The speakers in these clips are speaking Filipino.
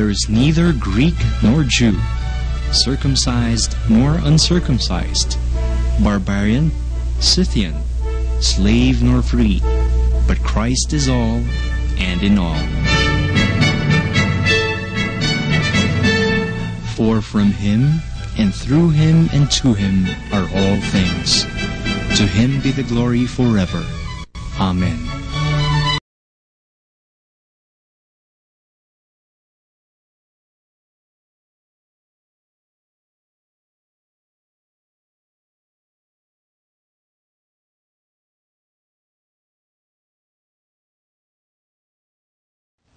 there is neither Greek nor Jew, circumcised nor uncircumcised, barbarian, Scythian, slave nor free, but Christ is all and in all. For from him, and through him, and to him are all things. To him be the glory forever. Amen.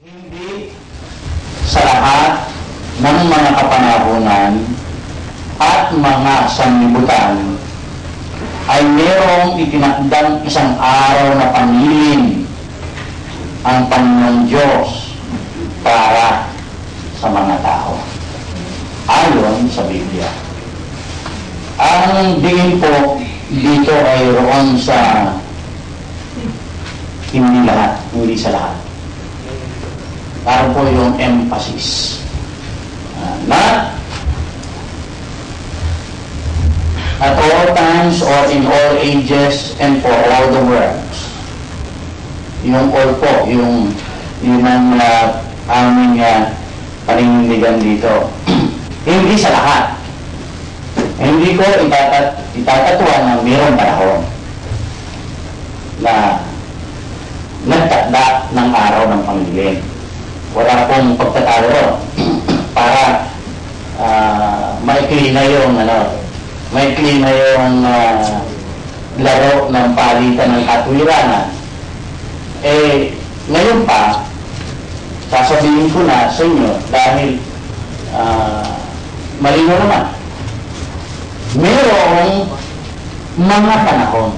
Hindi sa lahat ng mga kapanahunan at mga sanlibutan ay merong itinakdang isang araw na pangilin ang Panginoong Diyos para sa mga tao. Ayon sa Biblia. Ang diin po dito ay roon sa hindi lahat, hindi sa lahat. Parang po yung emphasis na at all times or in all ages and for all the worlds. Yung all po, yun ang aming paninindigan dito. Hindi sa lahat. Hindi ko itatatuan na mayroong panahon na nagtakda ng araw ng Panginoon. Wala pong pagtatalo para maikli na yung laro ng palitan ng katwiranan. Ngayon pa, sasabihin ko na sa inyo dahil malinaw naman. Mayroong mga panahon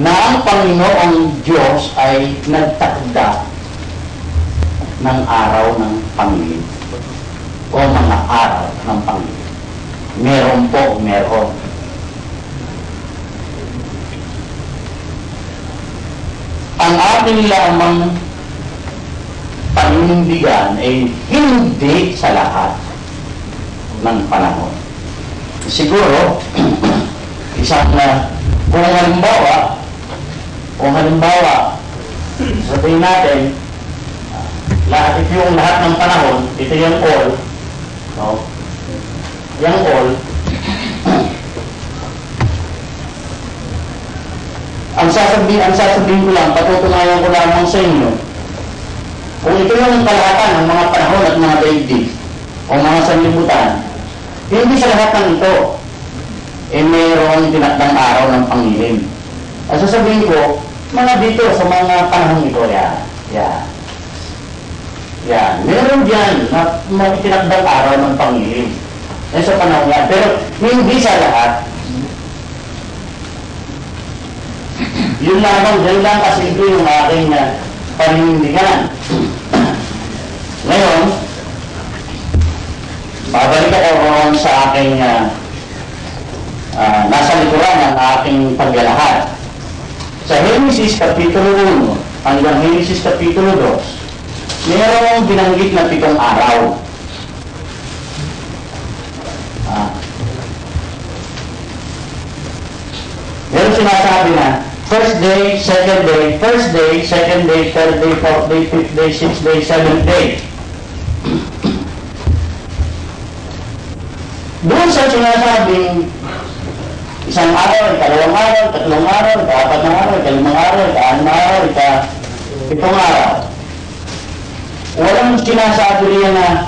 na ang Panginoong Diyos ay nagtakda ng araw ng Panginoon o mga araw ng Panginoon. Meron po, meron. Ang ating lamang paninindigan ay hindi sa lahat ng panahon. Siguro, isang kung halimbawa, sabihin natin, ito yung lahat ng panahon, ito yung all, no? Yung all, ang sasabihin ko lang, patutunayan ko lamang sa inyo, kung ito yung kalahatan ng mga panahon at mga daigdig, o mga sanlibutan, hindi sa lahat ng ito, mayroong tinakdang araw ng Panginoon. Ang sasabihin ko, mga dito sa mga panahon ito, meron dyan na mga tinakdang araw ng Panginoon. Sa panahon yan. Pero hindi sa lahat. Yun lamang, dyan lang kasi ito yung aking paninindigan. Ngayon, babalik ako roon sa aking nasa likuran ng aking paglalahad. Sa Genesis Kapitulo 1 hanggang Genesis Kapitulo 2, mayroong binanggit na 7 araw. Meron sinasabi na first day, second day, first day, second day, third day, fourth day, fifth day, sixth day, seventh day. Doon sa sinasabing isang araw, ikalawang araw, tatlong araw, ikaapat na araw, ikalimang araw, ikaanim na araw, ikapitong araw. Walang sinasabi riyan na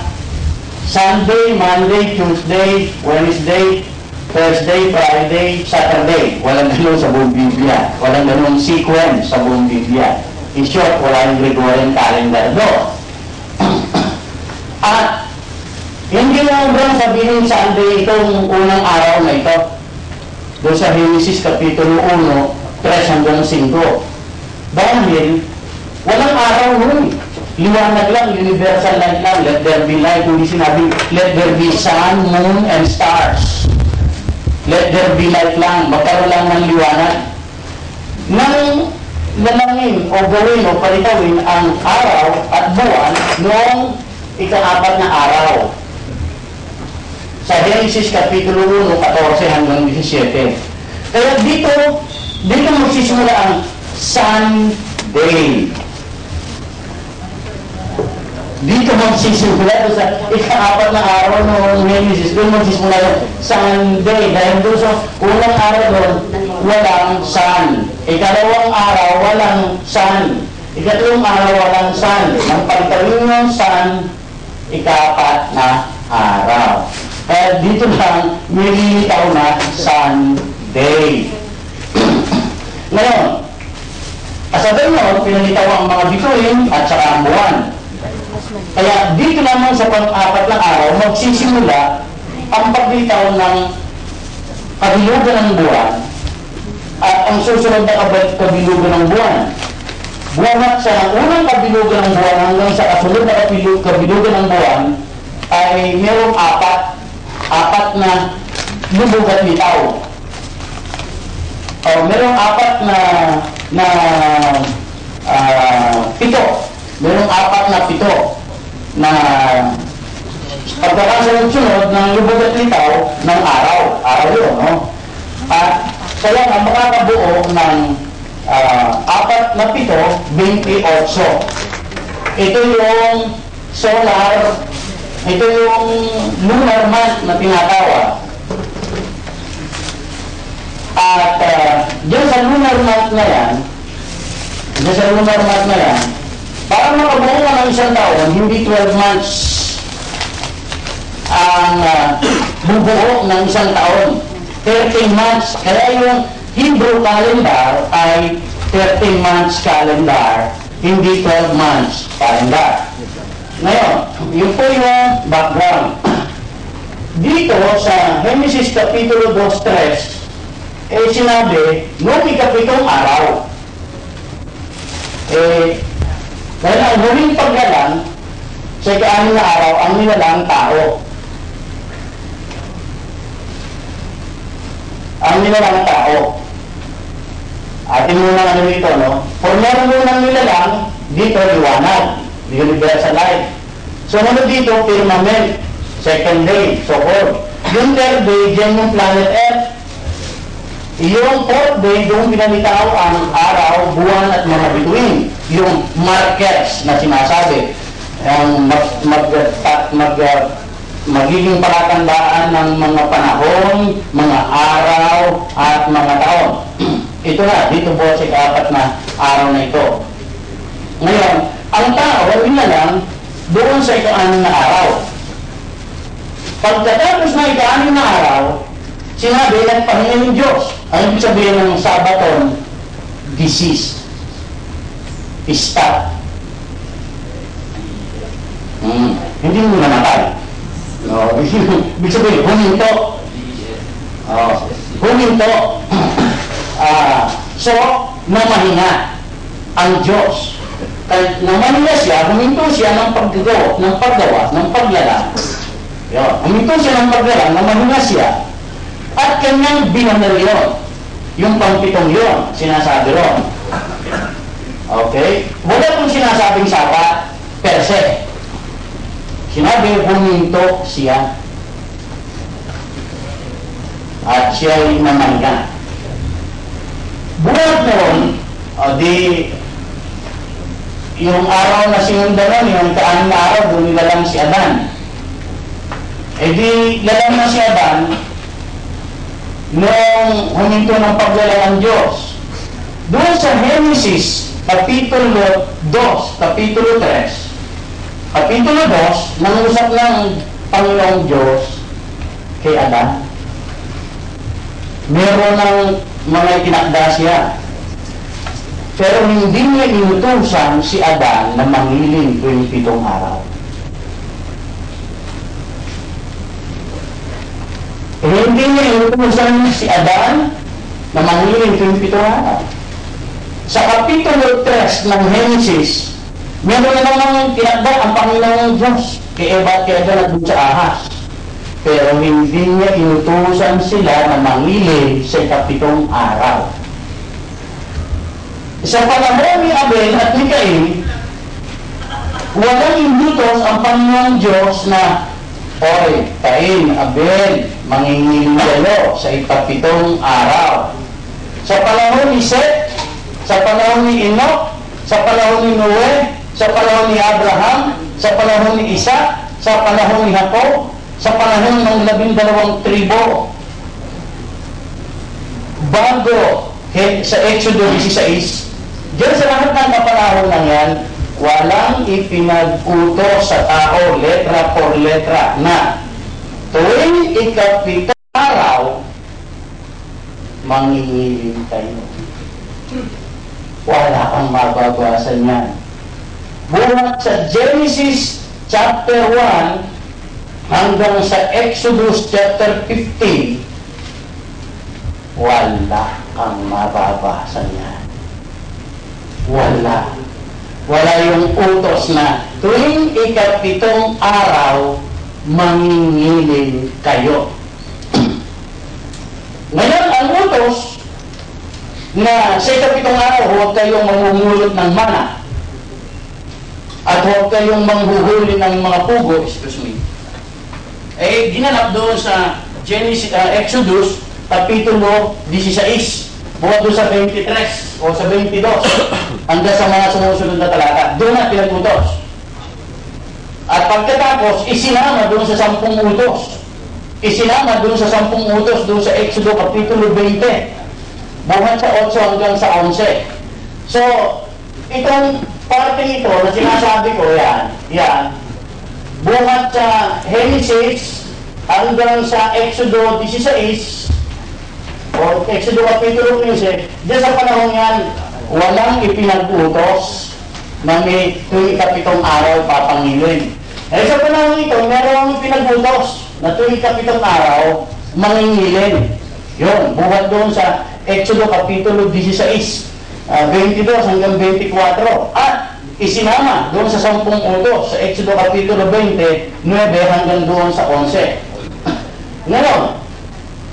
Sunday, Monday, Tuesday, Wednesday, Thursday, Friday, Saturday. Walang ganun sa buong Biblia. Walang ganun sequence sa buong Biblia. In short, walang Gregorian calendar doon. At hindi mo bang sabihin Sunday itong unang araw na ito? Doon sa Genesis Kapitulo 1, 3 hanggang 5. Dahil walang araw nun. Liwanag lang, universal light lang, let there be light. Hindi sinabi, let there be sun, moon, and stars. Let there be light lang, magkaroon lang ng liwanag. Nang lalangin o gawin o palitawin ang araw at buwan noong ika-4 na araw. Sa Genesis Kapitulo 1, 14 hanggang 17. Kaya dito magsisimula ang Sunday. Dito magsisimula sa ika-4 na araw ng Genesis. Doon magsisimula yung Sunday. Dahil doon sa unang araw doon, walang sun. Ikalawang araw, walang sun. Ikatlong araw, walang sun. Ang pagtawin ng sun, ika-4 na araw. Kaya dito lang, nililitaw na Sunday. Ngayon, asabay mo, pinalitaw ang mga bituin at saka ang buwan. Kaya dito naman sa pang-4 na araw, magsisimula ang paglitaw ng kabilugan ng buwan at ang susunod na kabilugan ng buwan. Buwanat sa unang kabilugan ng buwan hanggang sa kasunod na kabilugan ng buwan ay mayroong apat na lubog at litaw. O mayroong 4 na pito. Mayroong 4 na pito na pagkakasunod-sunod ng lubog at litaw ng araw. Araw yun, no? At kaya nga makakabuo ng 4 na pito, 28. Ito yung solar, ito yung lunar month na tinatawag. At dyan sa lunar month na yan, para makabuo ka ng isang taon, hindi 12 months ang bubuo ng isang taon. 13 months. Kaya yung Hebrew calendar ay 13 months calendar, hindi 12 months calendar. Ngayon, yun po yung background. Dito sa Genesis Kapitulo 2:3, sinabi, noong ika-7 araw, dahil ang huling paglalang, sa ika-6 na araw, ang nilalang tao. Ang nilalang tao. Atin muna ano dito, no? For meron munang nilalang, dito liwanag. Universal light. So, ano dito? Firmament. Second day, so-called. Yung third day, dyan yung planet Earth. Yung fourth day, doon pinalitaw ang araw, buwan at mga bituin. Yung markers na sinasabi. Ang magiging palatandaan ng mga panahon, mga araw, at mga taon. Ito na, dito po sa ika-4 na araw na ito. Ngayon, ang tao, yun na lang, doon sa ika-6 na araw. Pagkatapos na ika-6 na araw, sinabi, nagpahinga ng Diyos. Ang ibig sabihin ng Sabaton, disease. Stop. Hindi mo namatay. No, ibig sabihin, huminto. Huminto. So, namahinga ang Diyos. Namahinga siya, huminto siya ng paggawa, ng paglalang. Huminto siya ng paglalang, namahinga siya. At kanyang binanal yun. Yung pang-7 yun, sinasabi ron. Okay? Wala pong sinasabing sabat, per se. Sinabi, huminto siya. At siya ay namahinga. Buhat noon, yung araw na sinundan nun, yung ika-6 na araw, doon nilalang si Adan. Di lalang na si Adan, nung huminto ng paglalang ang Diyos. Doon sa Genesis, Kapitulo 2, Kapitulo 3, Kapitulo 2, nangusap ng Panginoong Diyos kay Adan. Meron ng mga itinakda siya. Pero hindi niya inutusan si Adan na mangiling 27 araw. Hindi niya inutusan si Adan na mangiling 27 araw. Sa Kapitulo 3 ng Genesis, meron na namang tinakda ang Panginoong Diyos kay Eva at kay Adan at sa ahas. Pero hindi niya inutusan sila na mangiling sa 7 araw. Sa panahon ni Abel at ni Cain, walang indutos ang Panginoong Diyos na, oy, Cain, Abel, mangingiling kayo sa ikapitong araw. Sa panahon ni Seth, sa panahon ni Enoch, sa panahon ni Noe, sa panahon ni Abraham, sa panahon ni Isaac, sa panahon ni Jacob, sa panahon ng 12 tribo, bago sa Exodo 16, diyan sa lahat ng kapanahon lang yan, walang ipinag-utos sa tao, letra por letra, na tuwing ikapitong araw, mangingiling kayo. Wala kang mababasan yan. Buhat sa Genesis chapter 1 hanggang sa Exodus chapter 15, wala kang mababasan yan. Wala. Wala yung utos na tuwing ikapitong araw, mangingiling kayo. Ngayon, ang utos na sa ikapitong araw, huwag kayong mamumulot ng mana at huwag kayong manghuhuli ng mga pugo, ginanap doon sa Exodus Kapitulo 16, buhat doon sa 23 o sa 22 hanggang sa mga sumusunod na talata. Doon na pinag-utos. At pagkatapos, isinama doon sa 10 utos. Isinama doon sa 10 utos doon sa Exodo Kapitulo 20, buhat sa 8 hanggang sa 11. So, itong parte ito na sinasabi ko, yan, buhat sa Genesis hanggang sa Exodo 16, o Exodo Kapitulo 15, diyan sa panahon yan, walang ipinag-utos na may tuwing ikapitong araw papangilin. Eh sa panahon ito, merong ipinag-utos na tuwing ikapitong araw, mangingilin. Yun, buhat doon sa Exodo Kapitulo 16, 22 hanggang 24. At isinama doon sa 10 utos, sa Exodo Kapitulo 20, 9 hanggang doon sa 11. Ngayon,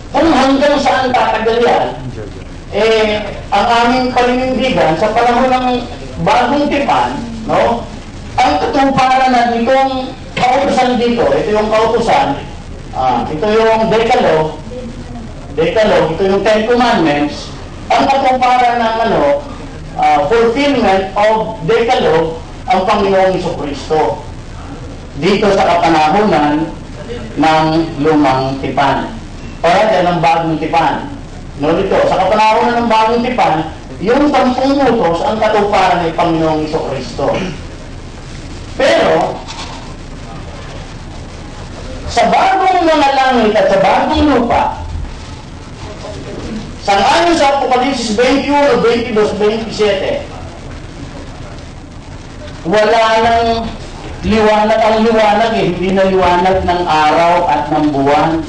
kung hanggang saan tatagal yan, ang aming paninindigan sa panahon ng bagong tipan, no? Ang katuparan na itong kautusan dito, ito yung kautusan, ito yung Decalogue, ito yung 10 Commandments, ang katuparan ng fulfillment of Decalogue, ang Panginoong Jesucristo dito sa kapanahonan ng lumang tipan. Para dyan ang bagong tipan. No, dito, sa kapanahonan ng bagong tipan, yung 10 utos ang katuparan ng Panginoong Jesucristo. Pero, sa bagong mga langit at sa bagong lupa, sangayon sa Apokalipsis 21, 22, 27, wala nang liwanag. Ang liwanag hindi na liwanag ng araw at ng buwan.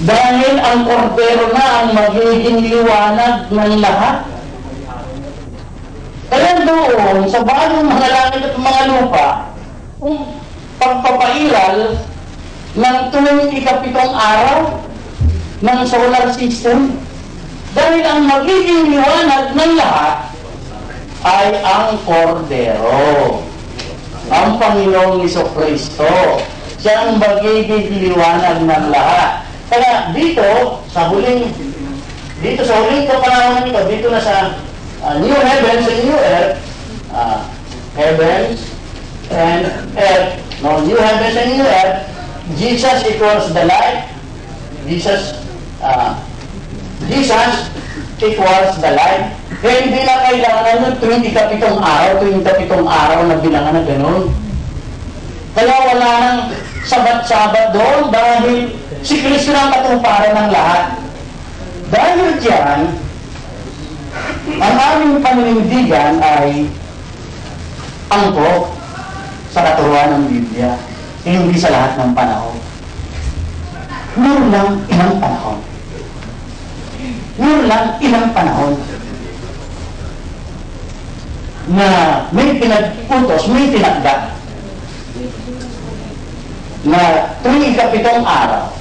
Dahil ang kordero na ang magiging liwanag ng lahat. Kaya doon, sa bagong mga langit at mga lupa, kung pagpapairal ng tuwing ikapitong araw ng solar system, dahil ang magiging liwanag ng lahat ay ang kordero, ang Panginoong Jesucristo. Siya ang magiging liwanag ng lahat. Kaya dito sa huling kapanahon nito, dito na sa new heavens and new earth, heavens and earth, no, new heavens and new earth, Jesus equals the light. Jesus equals the light. Kaya hindi na kailangan yung 27 araw na bilangan na gano'n. Kaya wala nang sabat-sabat doon dahil si Kristo ang katuparan ng lahat. Dahil diyan, ang aming paninindigan ay angkop sa katuruan ng Biblia, hindi sa lahat ng panahon. Meron lang ilang panahon. Na may pinag-utos, may tinagda na tuwing ikapitong araw,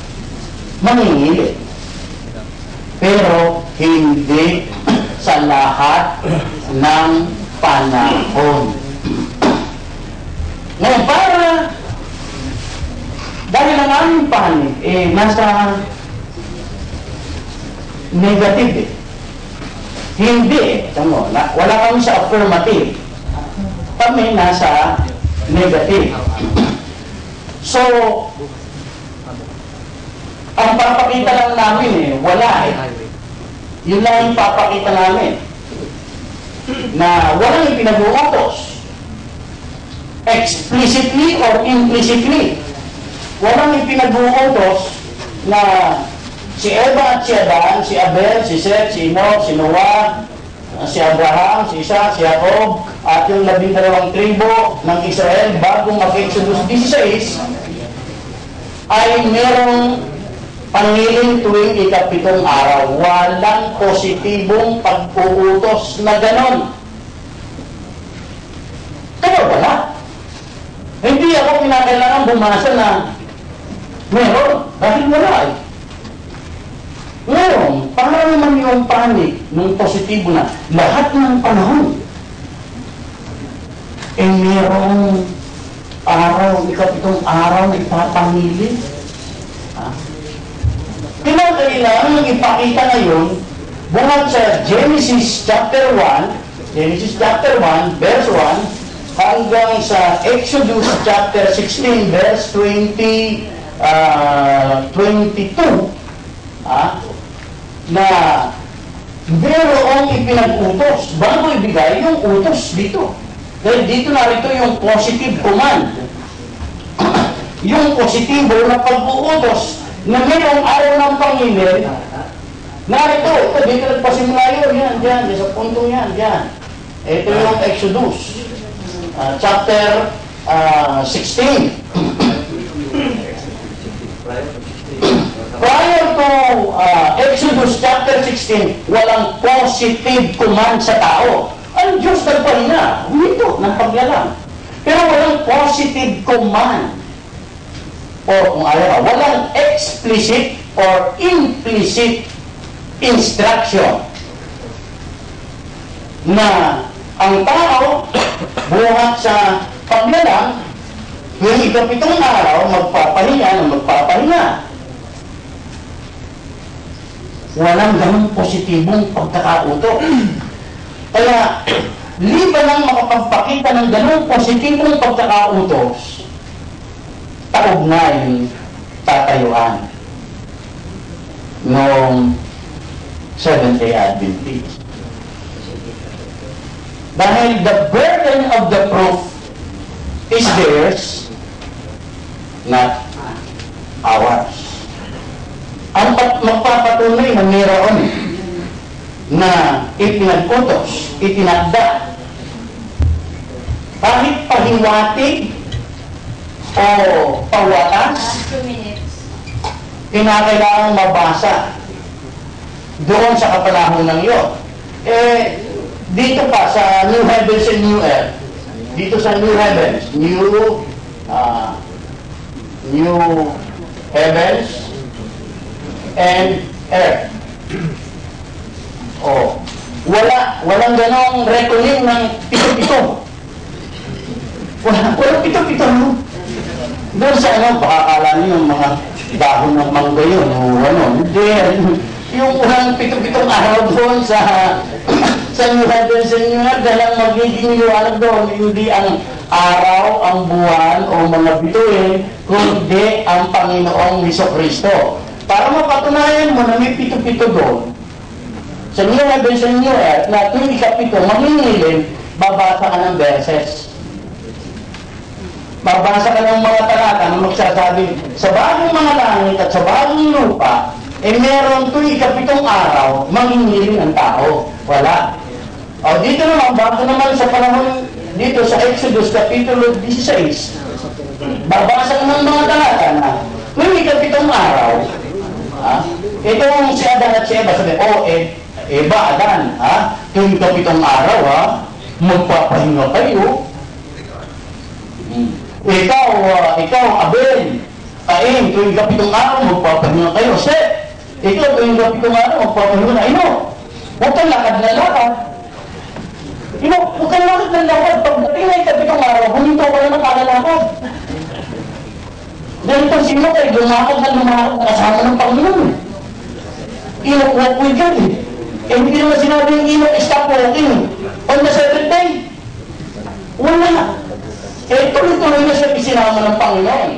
mangingilin. Pero hindi sa sa lahat ng panahon. Ngayon, dahil ang aming panig, nasa negative Hindi wala kami sa affirmative. Kami nasa negative. So, ang papakita lang namin wala Yun lang yung papakita namin. Na walang ipinag-uutos. Explicitly or implicitly. Walang ipinag-uutos na si Eva at si Adan, si Abel, si Seth, si Enoch, si Noah, si Abraham, si Isaac, si Jacob, at yung 12 tribo ng Israel bago mag-Exodus 16 ay merong pangiling tuwing ika-7 araw. Walang positibong pag-uutos na ganon. Kaya wala. Hindi ako kinakailangan bumasa na meron. Dahil wala Ngayon, para naman yung panig ng positibo na lahat ng panahon merong araw, ika-7 araw na ipapangili. Kailangan ipakita ngayon buhat sa Genesis chapter 1 verse 1 hanggang sa Exodus chapter 16 verse 22 na mayroong ipinag-utos bago ibigay yung utos dito. Dahil dito narito yung positive command. Yung positibo na pag-uutos na mayroong araw ng Panginoon, narito, dito nagpasimula yun, yan, sa puntong yan. Ito yung Exodus, chapter 16. Prior to Exodus chapter 16, walang positive command sa tao. Ang Diyos nagpahinga, dito, ng paglalang. Pero walang positive command. O kung ayaw, walang explicit or implicit instruction na ang tao buhat sa paglalang yung ika-7 araw magpapahinga. Walang ganong positibong pagkakauto. Kaya, liban ng makapagpakita ng ganong positibong pagkakautos, taog na yung tatayuan noong Seventh-day Adventist. Dahil the burden of the proof is theirs, not ours. Ang magpapatunay na mayroon na ipinag-utos, itinakda, kahit pahiwatig o pawatas, kinakailangang mabasa doon sa kapanahonan yun. Dito pa sa New Heavens and New Earth, dito sa New Heavens, New Heavens and Earth. Walang ganong reckoning ng pito-pito. Walang pito-pito. Doon sa baka akala niyo yung mga dahon ng mangga yun, hindi. Yung unang pito-pitong araw doon sa New Heavens and New Earth, dahil ang magiging liwanag doon, hindi ang araw, ang buwan, o mga bituin, kundi ang Panginoong Jesucristo. Para mapatunayan mo na may pito-pito doon, sa New Heavens and New Earth, na tuwing ika-7, mamingilin, babasa ka ng verses. Babasa ka ng mga talata na magsasabi, sa bagong mga langit at sa bagong lupa, meron tuwing ika-7 araw, mamingilin ang tao. Wala. Dito naman, bago naman sa panahon dito sa Exodus Kapitulo 16, babasa ka ng mga talata na tuwing ika-7 araw, itong si Adan at si Eva, sabi, Eva, Adan, tuwing ika-7 araw, magpapahinga kayo. Ikaw, Abel, Cain, tuwing ika-7 araw, magpapahinga kayo. Seth, ikaw, tuwing ika-7 araw, magpapahinga na. Huwag kang lakad na lakad. Huwag kang lakad na lakad. Pagdating na ikabitong araw, huminto ka na nakalalakad. Ganito sino kayo, lumakad na lumakad kasama ng Panginoon. Enoch walk with God eh. Eh hindi naman sinabi yung Enoch stop walking on the seventh day. Wala. Eh tuloy-tuloy na siya isinama ng Panginoon.